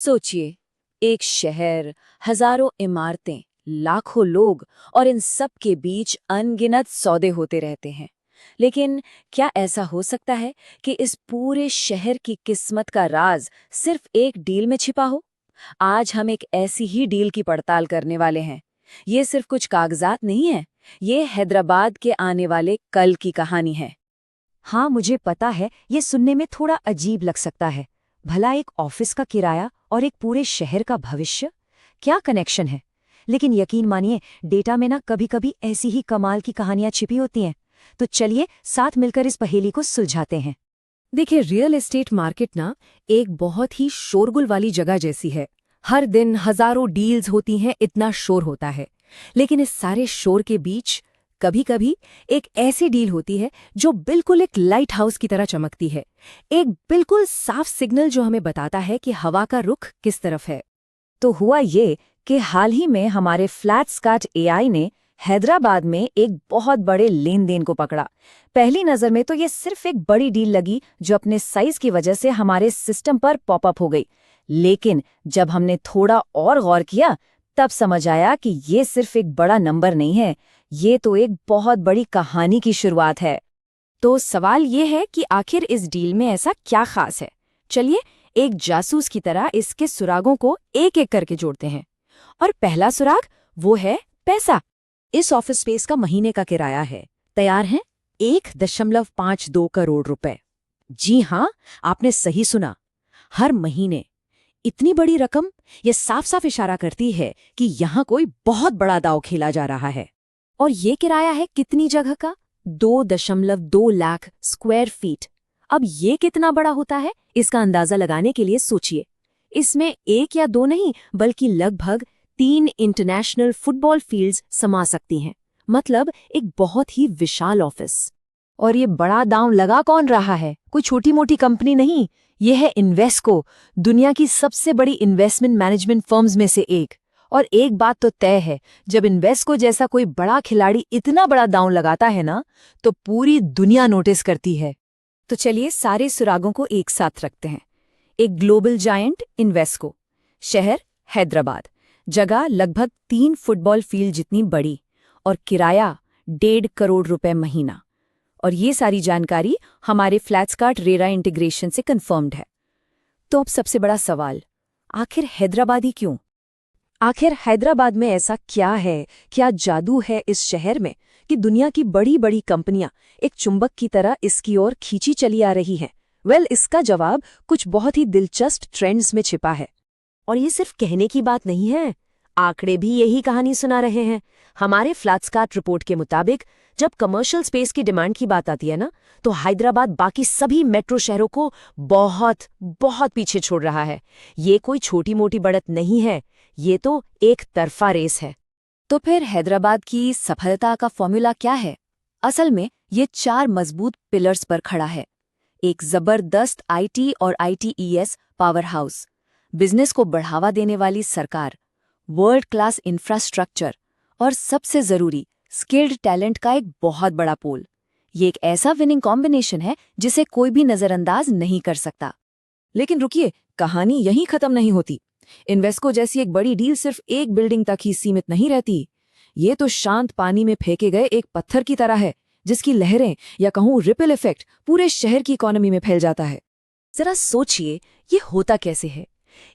सोचिए, एक शहर, हजारों इमारतें, लाखों लोग और इन सब के बीच अनगिनत सौदे होते रहते हैं। लेकिन क्या ऐसा हो सकता है कि इस पूरे शहर की किस्मत का राज सिर्फ एक डील में छिपा हो? आज हम एक ऐसी ही डील की पड़ताल करने वाले हैं। ये सिर्फ कुछ कागजात नहीं है, ये हैदराबाद के आने वाले कल की कहानी है। हाँ, मुझे पता है ये सुनने में थोड़ा अजीब लग सकता है। भला एक ऑफिस का किराया और एक पूरे शहर का भविष्य, क्या कनेक्शन है? लेकिन यकीन मानिए, डेटा में ना कभी कभी ऐसी ही कमाल की कहानियां छिपी होती हैं। तो चलिए साथ मिलकर इस पहेली को सुलझाते हैं। देखिए, रियल एस्टेट मार्केट ना एक बहुत ही शोरगुल वाली जगह जैसी है। हर दिन हजारों डील्स होती हैं, इतना शोर होता है। लेकिन इस सारे शोर के बीच कभी कभी एक ऐसी डील होती है जो बिल्कुल एक लाइट हाउस की तरह चमकती है। एक बिल्कुल साफ सिग्नल जो हमें बताता है कि हवा का रुख किस तरफ है। तो हुआ ये कि हाल ही में हमारे फ्लैटस्कार्ट एआई ने हैदराबाद में एक बहुत बड़े लेन देन को पकड़ा। पहली नज़र में तो ये सिर्फ एक बड़ी डील लगी जो अपने साइज की वजह से हमारे सिस्टम पर पॉपअप हो गई। लेकिन जब हमने थोड़ा और गौर किया, तब समझ आया कि ये सिर्फ एक बड़ा नंबर नहीं है, ये तो एक बहुत बड़ी कहानी की शुरुआत है। तो सवाल ये है कि आखिर इस डील में ऐसा क्या खास है। चलिए एक जासूस की तरह इसके सुरागों को एक एक करके जोड़ते हैं। और पहला सुराग वो है पैसा। इस ऑफिस स्पेस का महीने का किराया है, तैयार है, 1.52 करोड़ रुपए। जी हाँ, आपने सही सुना, हर महीने। इतनी बड़ी रकम, ये साफ साफ इशारा करती है कि यहाँ कोई बहुत बड़ा दांव खेला जा रहा है। और ये किराया है कितनी जगह का? 2.2 लाख स्क्वायर फीट। अब ये कितना बड़ा होता है, इसका अंदाजा लगाने के लिए सोचिए। इसमें एक या दो नहीं, बल्कि लगभग 3 इंटरनेशनल फुटबॉल फील्ड्स समा सकती हैं। मतलब एक बहुत ही विशाल ऑफिस। और ये बड़ा दांव लगा कौन रहा है? कोई छोटी मोटी कंपनी नहीं, ये है इन्वेस्को, दुनिया की सबसे बड़ी इन्वेस्टमेंट मैनेजमेंट फर्म्स में से एक। और एक बात तो तय है, जब इन्वेस्को जैसा कोई बड़ा खिलाड़ी इतना बड़ा दांव लगाता है ना, तो पूरी दुनिया नोटिस करती है। तो चलिए सारे सुरागों को एक साथ रखते हैं। एक ग्लोबल जायंट इन्वेस्को, शहर हैदराबाद, जगह लगभग 3 फुटबॉल फील्ड जितनी बड़ी, और किराया 1.5 करोड़ रुपए महीना। और ये सारी जानकारी हमारे फ्लैट्सकार्ट रेरा इंटीग्रेशन से कंफर्म्ड है। तो अब सबसे बड़ा सवाल, आखिर हैदराबादी क्यों? आखिर हैदराबाद में ऐसा क्या है, क्या जादू है इस शहर में कि दुनिया की बड़ी बड़ी कंपनियां एक चुंबक की तरह इसकी ओर खींची चली आ रही हैं? इसका जवाब कुछ बहुत ही दिलचस्प ट्रेंड्स में छिपा है। और ये सिर्फ कहने की बात नहीं है, आंकड़े भी यही कहानी सुना रहे हैं। हमारे फ्लैट्सकार्ट रिपोर्ट के मुताबिक जब कमर्शियल स्पेस की डिमांड की बात आती है ना, तो हैदराबाद बाकी सभी मेट्रो शहरों को बहुत बहुत पीछे छोड़ रहा है। ये कोई छोटी मोटी बढ़त नहीं है, ये तो एक तरफा रेस है। तो फिर हैदराबाद की सफलता का फॉर्मूला क्या है? असल में ये 4 मजबूत पिलर्स पर खड़ा है। एक जबरदस्त आईटी और आईटीईएस पावर हाउस, बिजनेस को बढ़ावा देने वाली सरकार, वर्ल्ड क्लास इंफ्रास्ट्रक्चर और सबसे जरूरी स्किल्ड टैलेंट का एक बहुत बड़ा पूल। ये एक ऐसा विनिंग कॉम्बिनेशन है जिसे कोई भी नजरअंदाज नहीं कर सकता। लेकिन रुकिए, कहानी यहीं खत्म नहीं होती। इन्वेस्को जैसी एक बड़ी डील सिर्फ एक बिल्डिंग तक ही सीमित नहीं रहती। ये तो शांत पानी में फेंके गए एक पत्थर की तरह है, जिसकी लहरें या कहूं रिपल इफेक्ट पूरे शहर की इकोनॉमी में फैल जाता है। जरा सोचिए, ये होता कैसे है?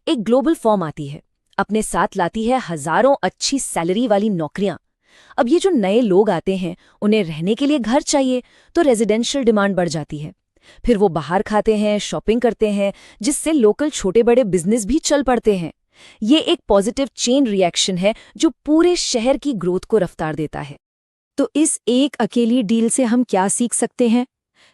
एक ग्लोबल फर्म आती है, अपने साथ लाती है हजारों अच्छी सैलरी वाली नौकरियां। अब ये जो नए लोग आते हैं, उन्हें रहने के लिए घर चाहिए, तो रेजिडेंशियल डिमांड बढ़ जाती है। फिर वो बाहर खाते हैं, शॉपिंग करते हैं, जिससे लोकल छोटे बड़े बिजनेस भी चल पड़ते हैं। ये एक पॉजिटिव चेन रिएक्शन है जो पूरे शहर की ग्रोथ को रफ्तार देता है। तो इस एक अकेली डील से हम क्या सीख सकते हैं?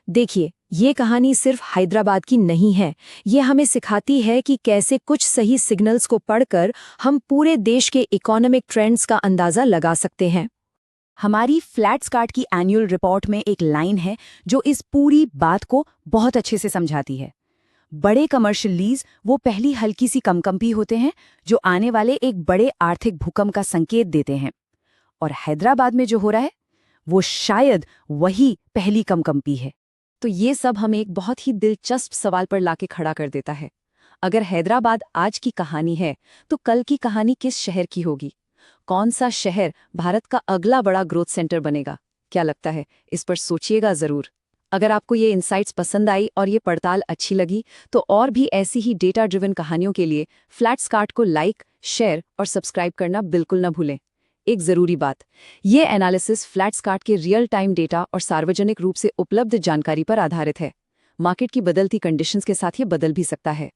देखिए, ये कहानी सिर्फ हैदराबाद की नहीं है, ये हमें सिखाती है कि कैसे कुछ सही सिग्नल्स को पढ़कर हम पूरे देश के इकोनॉमिक ट्रेंड्स का अंदाजा लगा सकते हैं। हमारी फ्लैट्सकार्ट की एनुअल रिपोर्ट में एक लाइन है जो इस पूरी बात को बहुत अच्छे से समझाती है। बड़े कमर्शियल लीज वो पहली हल्की सी कंपकंपी होते हैं जो आने वाले एक बड़े आर्थिक भूकंप का संकेत देते हैं। और हैदराबाद में जो हो रहा है, वो शायद वही पहली कंपकंपी है। तो ये सब हमें एक बहुत ही दिलचस्प सवाल पर लाके खड़ा कर देता है। अगर हैदराबाद आज की कहानी है तो कल की कहानी किस शहर की होगी? कौन सा शहर भारत का अगला बड़ा ग्रोथ सेंटर बनेगा? क्या लगता है? इस पर सोचिएगा जरूर। अगर आपको ये इनसाइट्स पसंद आई और ये पड़ताल अच्छी लगी तो और भी ऐसी ही डेटा ड्रिवन कहानियों के लिए फ्लैट्सकार्ट को लाइक, शेयर और सब्सक्राइब करना बिल्कुल न भूलें। एक ज़रूरी बात, ये एनालिसिस फ्लैट्सकार्ट के रियल टाइम डेटा और सार्वजनिक रूप से उपलब्ध जानकारी पर आधारित है। मार्केट की बदलती कंडीशंस के साथ ये बदल भी सकता है।